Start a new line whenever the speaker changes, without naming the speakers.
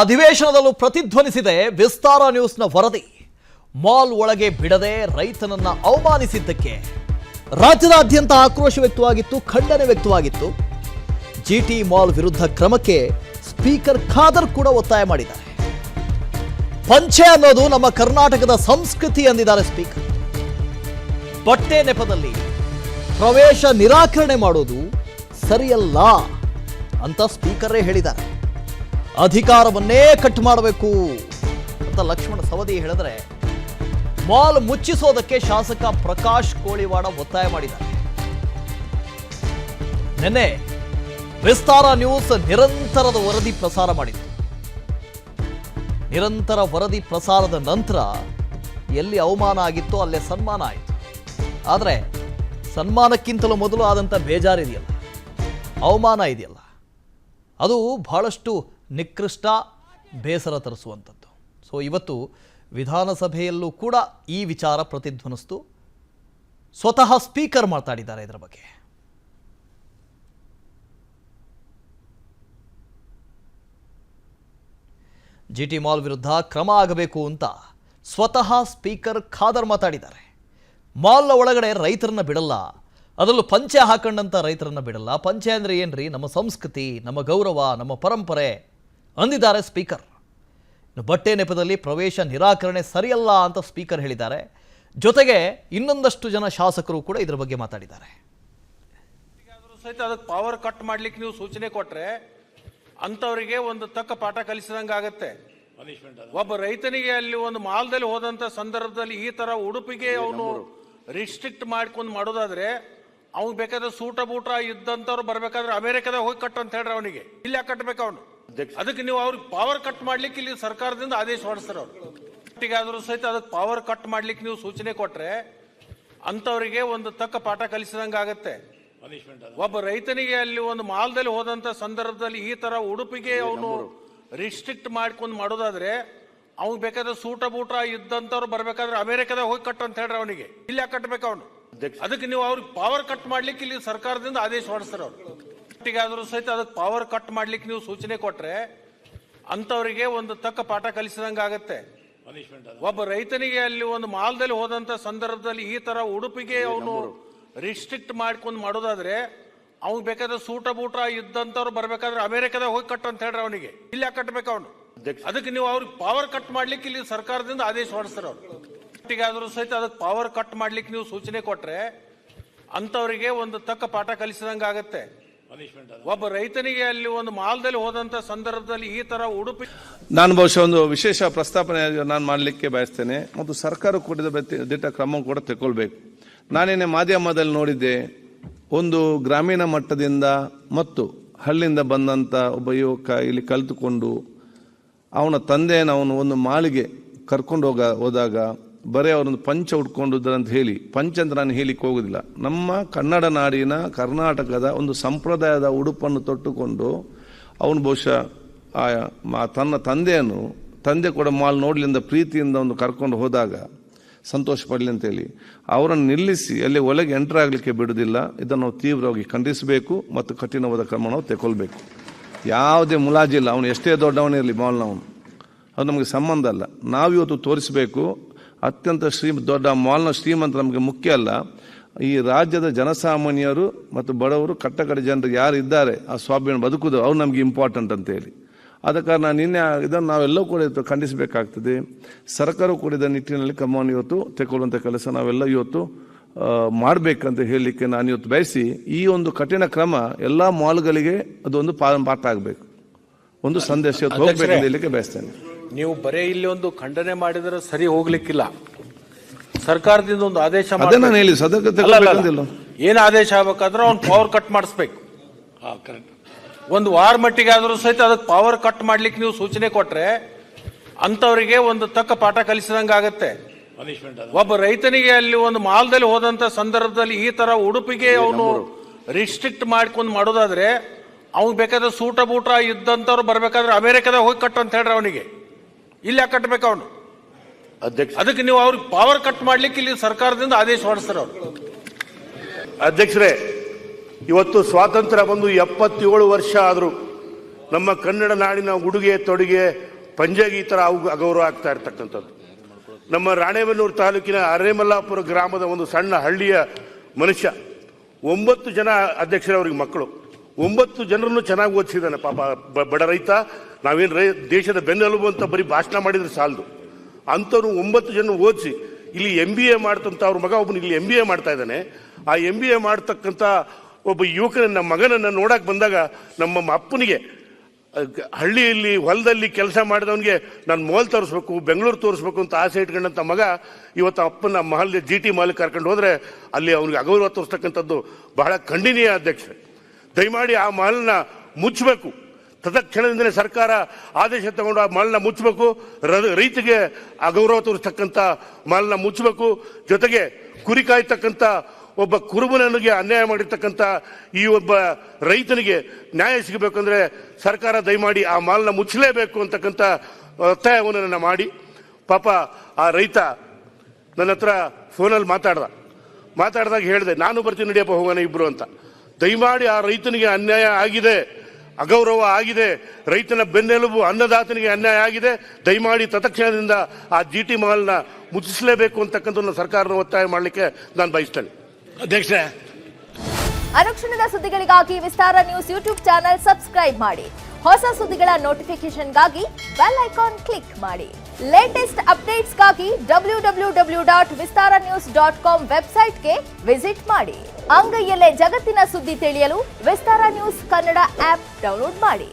ಅಧಿವೇಶನದಲ್ಲೂ ಪ್ರತಿಧ್ವನಿಸಿದೆ ವಿಸ್ತಾರ ನ್ಯೂಸ್ನ ವರದಿ. ಮಾಲ್ ಒಳಗೆ ಬಿಡದೆ ರೈತನನ್ನ ಅವಮಾನಿಸಿದ್ದಕ್ಕೆ ರಾಜ್ಯದಾದ್ಯಂತ ಆಕ್ರೋಶ ವ್ಯಕ್ತವಾಗಿತ್ತು, ಖಂಡನೆ ವ್ಯಕ್ತವಾಗಿತ್ತು. ಜಿಟಿ ಮಾಲ್ ವಿರುದ್ಧ ಕ್ರಮಕ್ಕೆ ಸ್ಪೀಕರ್ ಖಾದರ್ ಕೂಡ ಒತ್ತಾಯ ಮಾಡಿದ್ದಾರೆ. ಪಂಚೆ ಅನ್ನೋದು ನಮ್ಮ ಕರ್ನಾಟಕದ ಸಂಸ್ಕೃತಿ ಎಂದಿದ್ದಾರೆ ಸ್ಪೀಕರ್. ಬಟ್ಟೆ ನೆಪದಲ್ಲಿ ಪ್ರವೇಶ ನಿರಾಕರಣೆ ಮಾಡೋದು ಸರಿಯಲ್ಲ ಅಂತ ಸ್ಪೀಕರೇ ಹೇಳಿದ್ದಾರೆ. ಅಧಿಕಾರವನ್ನೇ ಕಟ್ ಮಾಡಬೇಕು ಅಂತ ಲಕ್ಷ್ಮಣ ಸವದಿ ಹೇಳಿದ್ರೆ, ಮಾಲ್ ಮುಚ್ಚಿಸೋದಕ್ಕೆ ಶಾಸಕ ಪ್ರಕಾಶ್ ಕೋಳಿವಾಡ ಒತ್ತಾಯ ಮಾಡಿದ್ದಾರೆ. ನಿನ್ನೆ ವಿಸ್ತಾರ ನ್ಯೂಸ್ ನಿರಂತರದ ವರದಿ ಪ್ರಸಾರ ಮಾಡಿತ್ತು. ನಿರಂತರ ವರದಿ ಪ್ರಸಾರದ ನಂತರ ಎಲ್ಲಿ ಅವಮಾನ ಆಗಿತ್ತೋ ಅಲ್ಲೇ ಸನ್ಮಾನ ಆಯಿತು. ಆದರೆ ಸನ್ಮಾನಕ್ಕಿಂತಲೂ ಮೊದಲು ಆದಂಥ ಬೇಜಾರಿದೆಯಲ್ಲ, ಅವಮಾನ ಇದೆಯಲ್ಲ, ಅದು ಬಹಳಷ್ಟು ನಿಕೃಷ್ಟ, ಬೇಸರ ತರಿಸುವಂಥದ್ದು. ಸೊ ಇವತ್ತು ವಿಧಾನಸಭೆಯಲ್ಲೂ ಕೂಡ ಈ ವಿಚಾರ ಪ್ರತಿಧ್ವನಿಸ್ತು. ಸ್ವತಃ ಸ್ಪೀಕರ್ ಮಾತಾಡಿದ್ದಾರೆ ಇದರ ಬಗ್ಗೆ. ಜಿಟಿ ಮಾಲ್ ವಿರುದ್ಧ ಕ್ರಮ ಆಗಬೇಕು ಅಂತ ಸ್ವತಃ ಸ್ಪೀಕರ್ ಖಾದರ್ ಮಾತಾಡಿದ್ದಾರೆ. ಮಾಲ್ನ ಒಳಗಡೆ ರೈತರನ್ನ ಬಿಡಲ್ಲ, ಅದರಲ್ಲೂ ಪಂಚೆ ಹಾಕೊಂಡಂತ ರೈತರನ್ನ ಬಿಡಲ್ಲ. ಪಂಚೆ ಅಂದ್ರೆ ಏನ್ರಿ? ನಮ್ಮ ಸಂಸ್ಕೃತಿ, ನಮ್ಮ ಗೌರವ, ನಮ್ಮ ಪರಂಪರೆ ಅಂದಿದ್ದಾರೆ ಸ್ಪೀಕರ್. ಬಟ್ಟೆ ನೆಪದಲ್ಲಿ ಪ್ರವೇಶ ನಿರಾಕರಣೆ ಸರಿಯಲ್ಲ ಅಂತ ಸ್ಪೀಕರ್ ಹೇಳಿದ್ದಾರೆ. ಜೊತೆಗೆ ಇನ್ನೊಂದಷ್ಟು ಜನ ಶಾಸಕರು ಕೂಡ ಇದರ ಬಗ್ಗೆ ಮಾತಾಡಿದ್ದಾರೆ.
ಸಹಿತ ಅದಕ್ಕೆ ಪವರ್ ಕಟ್ ಮಾಡ್ಲಿಕ್ಕೆ ನೀವು ಸೂಚನೆ ಕೊಟ್ರೆ ಅಂತವರಿಗೆ ಒಂದು ತಕ್ಕ ಪಾಠ ಕಲಿಸಿದಂಗೆ ಆಗತ್ತೆ. ಒಬ್ಬ ರೈತನಿಗೆ ಅಲ್ಲಿ ಒಂದು ಮಾಲ್ದಲ್ಲಿ ಹೋದಂತ ಸಂದರ್ಭದಲ್ಲಿ ಈ ತರ ಉಡುಪಿಗೆ ಅವನು ರಿಸ್ಟ್ರಿಕ್ಟ್ ಮಾಡ್ಕೊಂಡು ಮಾಡೋದಾದ್ರೆ, ಅವ್ನು ಬೇಕಾದ್ರೆ ಸೂಟ ಬೂಟ ಇದ್ದಂತವ್ರು ಬರ್ಬೇಕಾದ್ರೆ ಅಮೆರಿಕದಾಗ ಹೋಗಿ ಕಟ್ ಅಂತ ಹೇಳ್ರಿ, ಅವನಿಗೆ ಇಲ್ಲ ಕಟ್ಟಬೇಕು ಅವನು. ಅದಕ್ಕೆ ನೀವು ಅವ್ರಿಗೆ ಪವರ್ ಕಟ್ ಮಾಡ್ಲಿಕ್ಕೆ ಇಲ್ಲಿ ಸರ್ಕಾರದಿಂದ ಆದೇಶ ಹೊರಡಿಸ್ತಾರೆ. ಅವ್ರು ಸಹಿತ ಅದಕ್ಕೆ ಪವರ್ ಕಟ್ ಮಾಡ್ಲಿಕ್ಕೆ ನೀವು ಸೂಚನೆ ಕೊಟ್ರೆ ಅಂತವರಿಗೆ ಒಂದು ತಕ್ಕ ಪಾಠ ಕಲಿಸಿದಂಗೆ ಆಗತ್ತೆ. ಒಬ್ಬ ರೈತನಿಗೆ ಅಲ್ಲಿ ಒಂದು ಮಾಲ್ದಲ್ಲಿ ಹೋದಂತ ಸಂದರ್ಭದಲ್ಲಿ ಈ ತರ ಉಡುಪಿಗೆ ಅವನು ರಿಸ್ಟ್ರಿಕ್ಟ್ ಮಾಡ್ಕೊಂಡು ಮಾಡೋದಾದ್ರೆ, ಅವ್ನು ಬೇಕಾದ್ರೆ ಸೂಟ ಬೂಟ ಇದ್ದಂತವ್ರು ಬರ್ಬೇಕಾದ್ರೆ ಅಮೆರಿಕದಾಗ ಹೋಗಿ ಕಟ್ ಅಂತ ಹೇಳ್ರಿ, ಅವನಿಗೆ ಇಲ್ಲ ಕಟ್ಟಬೇಕು ಅವನು. ಅದಕ್ಕೆ ನೀವು ಅವ್ರಿಗೆ ಪವರ್ ಕಟ್ ಮಾಡ್ಲಿಕ್ಕೆ ಇಲ್ಲಿ ಸರ್ಕಾರದಿಂದ ಆದೇಶ ಹೊರಡಿಸ್ತಾರೆ. ಅವ್ರು ಸಹಿತ ಅದಕ್ಕೆ ಪವರ್ ಕಟ್ ಮಾಡ್ಲಿಕ್ಕೆ ನೀವು ಸೂಚನೆ ಕೊಟ್ರೆ ಅಂತವರಿಗೆ ಒಂದು ತಕ್ಕ ಪಾಠ ಕಲಿಸಿದಂಗೆ ಆಗತ್ತೆ. ಒಬ್ಬ ರೈತನಿಗೆ ಅಲ್ಲಿ ಒಂದು ಮಾಲ್ದಲ್ಲಿ ಹೋದಂತ ಸಂದರ್ಭದಲ್ಲಿ ಈ ತರ ಉಡುಪಿಗೆ ಅವನು ರಿಸ್ಟ್ರಿಕ್ಟ್ ಮಾಡ್ಕೊಂಡು ಮಾಡೋದಾದ್ರೆ, ಅವ್ನು ಬೇಕಾದ್ರೆ ಸೂಟ ಬೂಟ ಇದ್ದಂತವ್ರು ಬರ್ಬೇಕಾದ್ರೆ ಅಮೆರಿಕದಾಗ ಹೋಗಿ ಕಟ್ ಅಂತ ಹೇಳ್ರಿ, ಅವನಿಗೆ ಇಲ್ಲ ಕಟ್ಟಬೇಕು ಅವನು. ಅದಕ್ಕೆ ನೀವು ಅವ್ರಿಗೆ ಪವರ್ ಕಟ್ ಮಾಡ್ಲಿಕ್ಕೆ ಇಲ್ಲಿ ಸರ್ಕಾರದಿಂದ ಆದೇಶ ಹೊರಡಿಸ್ತಾರೆ. ಅವ್ರು ಸಹಿತ ಅದಕ್ಕೆ ಪವರ್ ಕಟ್ ಮಾಡ್ಲಿಕ್ಕೆ ನೀವು ಸೂಚನೆ ಕೊಟ್ರೆ ಅಂತವರಿಗೆ ಒಂದು ತಕ್ಕ ಪಾಠ ಕಲಿಸಿದಂಗೆ ಆಗತ್ತೆ. ಒಬ್ಬ ರೈತನಿಗೆ ಅಲ್ಲಿ ಒಂದು ಮಾಲ್ದಲ್ಲಿ ಹೋದಂತ ಸಂದರ್ಭದಲ್ಲಿ ಈ ತರ ಉಡುಪಿ
ನಾನು ಬಹುಶಃ ಒಂದು ವಿಶೇಷ ಪ್ರಸ್ತಾಪನೆ ನಾನು ಮಾಡಲಿಕ್ಕೆ ಬಯಸ್ತೇನೆ ಮತ್ತು ಸರ್ಕಾರ ಕೂಡ ದಿಟ್ಟ ಕ್ರಮ ಕೂಡ ತಗೊಳ್ಬೇಕು. ನಾನೇನೆ ಮಾಧ್ಯಮದಲ್ಲಿ ನೋಡಿದ್ದೆ, ಒಂದು ಗ್ರಾಮೀಣ ಮಟ್ಟದಿಂದ ಮತ್ತು ಹಳ್ಳಿಯಿಂದ ಬಂದಂತ ಒಬ್ಬ ಯುವಕ ಇಲ್ಲಿ ಕಲಿತುಕೊಂಡು ಅವನ ತಂದೆಯನ್ನು ಅವನು ಒಂದು ಮಾಲಿಗೆ ಕರ್ಕೊಂಡು ಹೋದಾಗ ಬರೀ ಅವರೊಂದು ಪಂಚ ಉಟ್ಕೊಂಡಿದ್ರಂತ ಹೇಳಿ, ಪಂಚ ಅಂತ ನಾನು ಹೇಳಿಕ್ಕೆ ಹೋಗುದಿಲ್ಲ, ನಮ್ಮ ಕನ್ನಡ ನಾಡಿನ ಕರ್ನಾಟಕದ ಒಂದು ಸಂಪ್ರದಾಯದ ಉಡುಪನ್ನು ತೊಟ್ಟುಕೊಂಡು ಅವನು ಬಹುಶಃ ತನ್ನ ತಂದೆ ಕೂಡ ಮಾಲ್ ನೋಡ್ಲಿಂದ ಪ್ರೀತಿಯಿಂದ ಒಂದು ಕರ್ಕೊಂಡು ಹೋದಾಗ ಸಂತೋಷ ಪಡಲಿ ಅಂತೇಳಿ ಅವರನ್ನು ನಿಲ್ಲಿಸಿ ಅಲ್ಲಿ ಒಳಗೆ ಎಂಟರ್ ಆಗಲಿಕ್ಕೆ ಬಿಡುವುದಿಲ್ಲ. ಇದನ್ನು ನಾವು ತೀವ್ರವಾಗಿ ಖಂಡಿಸಬೇಕು ಮತ್ತು ಕಠಿಣವಾದ ಕ್ರಮ ನಾವು ತಗೊಳ್ಬೇಕು. ಯಾವುದೇ ಮುಲಾಜಿಲ್ಲ, ಅವನು ಎಷ್ಟೇ ದೊಡ್ಡವನಿರಲಿ ಮಾಲ್ನವನು, ಅದು ನಮಗೆ ಸಂಬಂಧ ಅಲ್ಲ. ನಾವಿವತ್ತು ತೋರಿಸಬೇಕು, ಅತ್ಯಂತ ದೊಡ್ಡ ಮಾಲ್ನ ಶ್ರೀಮಂತ ನಮಗೆ ಮುಖ್ಯ ಅಲ್ಲ. ಈ ರಾಜ್ಯದ ಜನಸಾಮಾನ್ಯರು ಮತ್ತು ಬಡವರು, ಕಟ್ಟಕಡೆ ಜನರು ಯಾರು ಇದ್ದಾರೆ, ಆ ಸ್ವಾಭಿಮಾನ ಬದುಕುದು, ಅವ್ರು ನಮಗೆ ಇಂಪಾರ್ಟೆಂಟ್ ಅಂತೇಳಿ. ಆದ ಕಾರಣ ನಿನ್ನೆ ಇದನ್ನು ನಾವೆಲ್ಲರೂ ಕೂಡ ಖಂಡಿಸಬೇಕಾಗ್ತದೆ. ಸರ್ಕಾರ ಕೂಡ ಇದರ ನಿಟ್ಟಿನಲ್ಲಿ ಕ್ರಮವನ್ನು ಇವತ್ತು ತಗೊಳ್ಳುವಂಥ ಕೆಲಸ ನಾವೆಲ್ಲ ಇವತ್ತು ಮಾಡಬೇಕಂತ ಹೇಳಲಿಕ್ಕೆ ನಾನು ಇವತ್ತು ಬಯಸಿ, ಈ ಒಂದು ಕಠಿಣ ಕ್ರಮ ಎಲ್ಲ ಮಾಲ್ಗಳಿಗೆ ಅದೊಂದು ಪಾಠ ಆಗಬೇಕು, ಒಂದು ಸಂದೇಶ ಹೋಗ್ಬೇಕಂತ ಹೇಳಲಿಕ್ಕೆ ಬಯಸ್ತೇನೆ.
ನೀವು ಬರೇ ಇಲ್ಲಿ ಒಂದು ಖಂಡನೆ ಮಾಡಿದರೆ ಸರಿ ಹೋಗ್ಲಿಕ್ಕಿಲ್ಲ. ಸರ್ಕಾರದಿಂದ ಒಂದು ಆದೇಶ
ನಾನು ಹೇಳಿ
ಏನ್ ಆದೇಶ ಆಗ್ಬೇಕಾದ್ರೆ ಅವ್ನು ಪವರ್ ಕಟ್ ಮಾಡಿಸ್ಬೇಕು. ಒಂದು ವಾರ ಮಟ್ಟಿಗೆ ಆದ್ರೂ ಸಹಿತ ಅದಕ್ಕೆ ಪವರ್ ಕಟ್ ಮಾಡ್ಲಿಕ್ಕೆ ನೀವು ಸೂಚನೆ ಕೊಟ್ರೆ ಅಂತವರಿಗೆ ಒಂದು ತಕ್ಕ ಪಾಠ ಕಲಿಸಿದಂಗೆ ಆಗತ್ತೆ. ಒಬ್ಬ ರೈತನಿಗೆ ಅಲ್ಲಿ ಒಂದು ಮಾಲ್ದಲ್ಲಿ ಹೋದಂತ ಸಂದರ್ಭದಲ್ಲಿ ಈ ತರ ಉಡುಪಿಗೆ ಅವನು ರಿಸ್ಟ್ರಿಕ್ಟ್ ಮಾಡ್ಕೊಂಡು ಮಾಡೋದಾದ್ರೆ, ಅವ್ನು ಬೇಕಾದ್ರೆ ಸೂಟ ಬೂಟ ಇದ್ದಂತವ್ರು ಬರ್ಬೇಕಾದ್ರೆ ಅಮೆರಿಕದಾಗ ಹೋಗಿ ಕಟ್ ಅಂತ ಹೇಳ್ರಿ, ಅವನಿಗೆ ಇಲ್ಲ ಕಟ್ಟಬೇಕು ಅವನು. ಅದಕ್ಕೆ ನೀವು ಅವ್ರಿಗೆ ಪವರ್ ಕಟ್ ಮಾಡ್ಲಿಕ್ಕೆ ಇಲ್ಲಿ ಸರ್ಕಾರದಿಂದ ಆದೇಶ ಹೊರಡಿಸ್ತಾರೆ.
ಅಧ್ಯಕ್ಷರೇ, ಇವತ್ತು ಸ್ವಾತಂತ್ರ್ಯ ಬಂದು 77 ವರ್ಷ ಆದರೂ ನಮ್ಮ ಕನ್ನಡ ನಾಡಿನ ಉಡುಗೆ ತೊಡುಗೆ ಪಂಜೆಗೆ ಈ ಥರ ಅಗೌರವ ಆಗ್ತಾ ಇರ್ತಕ್ಕಂಥದ್ದು. ನಮ್ಮ ರಾಣೆಬೆನ್ನೂರು ತಾಲೂಕಿನ ಅರೇಮಲ್ಲಾಪುರ ಗ್ರಾಮದ ಒಂದು ಸಣ್ಣ ಹಳ್ಳಿಯ ಮನುಷ್ಯ, 9 ಜನ ಅಧ್ಯಕ್ಷರವ್ರಿಗೆ ಮಕ್ಕಳು, 9 ಜನರನ್ನು ಚೆನ್ನಾಗಿ ಓದಿಸಿದ್ದಾನೆ ಪಾಪ. ಬಡ ರೈತ, ನಾವೇನು ದೇಶದ ಬೆನ್ನೆಲುಬು ಅಂತ ಬರೀ ಭಾಷಣ ಮಾಡಿದ್ರೆ ಸಾಲದು. ಅಂಥವ್ರು 9 ಜನ ಓದಿಸಿ ಇಲ್ಲಿ MBA ಮಾಡ್ತಂತ ಅವ್ರ ಮಗ ಒಬ್ಬನು ಇಲ್ಲಿ MBA ಮಾಡ್ತಾ ಇದ್ದಾನೆ. ಆ MBA ಮಾಡ್ತಕ್ಕಂಥ ಒಬ್ಬ ಯುವಕನ ಮಗನನ್ನು ನೋಡಕ್ಕೆ ಬಂದಾಗ ನಮ್ಮ ಅಪ್ಪನಿಗೆ ಹಳ್ಳಿಯಲ್ಲಿ ಹೊಲದಲ್ಲಿ ಕೆಲಸ ಮಾಡಿದವನಿಗೆ ನಾನು ಮೋಲ್ ತೋರಿಸ್ಬೇಕು, ಬೆಂಗಳೂರು ತೋರಿಸ್ಬೇಕು ಅಂತ ಆಸೆ ಇಟ್ಕೊಂಡಂಥ ಮಗ ಇವತ್ತು ಅಪ್ಪನ ಮಹಲ್ GT ಮಾಲ್ ಕರ್ಕೊಂಡು ಹೋದರೆ ಅಲ್ಲಿ ಅವನಿಗೆ ಅಗೌರವ ತೋರಿಸ್ತಕ್ಕಂಥದ್ದು ಬಹಳ ಖಂಡನೀಯ. ಅಧ್ಯಕ್ಷರೇ, ದಯಮಾಡಿ ಆ ಮಾಲ್ನ ಮುಚ್ಚಬೇಕು. ತತ್ಕ್ಷಣದಿಂದಲೇ ಸರ್ಕಾರ ಆದೇಶ ತಗೊಂಡು ಆ ಮಾಲ್ನ ಮುಚ್ಚಬೇಕು. ರೈತರಿಗೆ ಅಗೌರವ ತೋರಿಸ್ತಕ್ಕಂಥ ಮಾಲ್ನ ಮುಚ್ಚಬೇಕು. ಜೊತೆಗೆ ಕುರಿ ಕಾಯ್ತಕ್ಕಂಥ ಒಬ್ಬ ಕುರುಬನಿಗೆ ಅನ್ಯಾಯ ಮಾಡಿರ್ತಕ್ಕಂಥ ಈ ಒಬ್ಬ ರೈತನಿಗೆ ನ್ಯಾಯ ಸಿಗಬೇಕಂದ್ರೆ ಸರ್ಕಾರ ದಯಮಾಡಿ ಆ ಮಾಲ್ನ ಮುಚ್ಚಲೇಬೇಕು ಅಂತಕ್ಕಂಥ ಒತ್ತಾಯವನ್ನು ಮಾಡಿ, ಪಾಪ ಆ ರೈತ ನನ್ನ ಹತ್ರ ಫೋನಲ್ಲಿ ಮಾತಾಡಿದಾಗ ಹೇಳಿದೆ, ನಾನು ಬರ್ತೀನಿ ನಡಿಯಪ್ಪ ಹೋಗೋಣ ಇಬ್ರು ಅಂತ. ದಯಮಾಡಿ ಆ ರೈತನಿಗೆ ಅನ್ಯಾಯ ಆಗಿದೆ, ಅಗೌರವ ಆಗಿದೆ, ರೈತನ ಬೆನ್ನೆಲುಬು ಅನ್ನದಾತನಿಗೆ ಅನ್ಯಾಯ ಆಗಿದೆ. ದಯಮಾಡಿ ತತ್ಕ್ಷಣದಿಂದ ಆ GT ಮಾಲ್ನ ಮುಚ್ಚಿಸಲೇಬೇಕು ಅಂತಕ್ಕಂಥ ಸರ್ಕಾರದ ಒತ್ತಾಯ ಮಾಡಲಿಕ್ಕೆ ನಾನು ಬಯಸ್ತೇನೆ.
ಅಧ್ಯಕ್ಷ,
ಅನುಕ್ಷಣದ ಸುದ್ದಿಗಳಿಗಾಗಿ ವಿಸ್ತಾರ ನ್ಯೂಸ್ ಯೂಟ್ಯೂಬ್ ಚಾನೆಲ್ ಸಬ್ಸ್ಕ್ರೈಬ್ ಮಾಡಿ. ಹೊಸ ಸುದ್ದಿಗಳ ನೋಟಿಫಿಕೇಶನ್ಗಾಗಿ ಬೆಲ್ ಐಕಾನ್ ಕ್ಲಿಕ್ ಮಾಡಿ. ಲೇಟೆಸ್ಟ್ ಅಪ್ಡೇಟ್ಸ್ಗಾಗಿ www.vistaranews.com ವೆಬ್ಸೈಟ್ಗೆ ವಿಸಿಟ್ ಮಾಡಿ. ಅಂಗೈಯಲ್ಲೇ ಜಗತ್ತಿನ ಸುದ್ದಿ ತಿಳಿಯಲು ವಿಸ್ತಾರ ನ್ಯೂಸ್ ಕನ್ನಡ ಆಪ್ ಡೌನ್ಲೋಡ್ ಮಾಡಿ.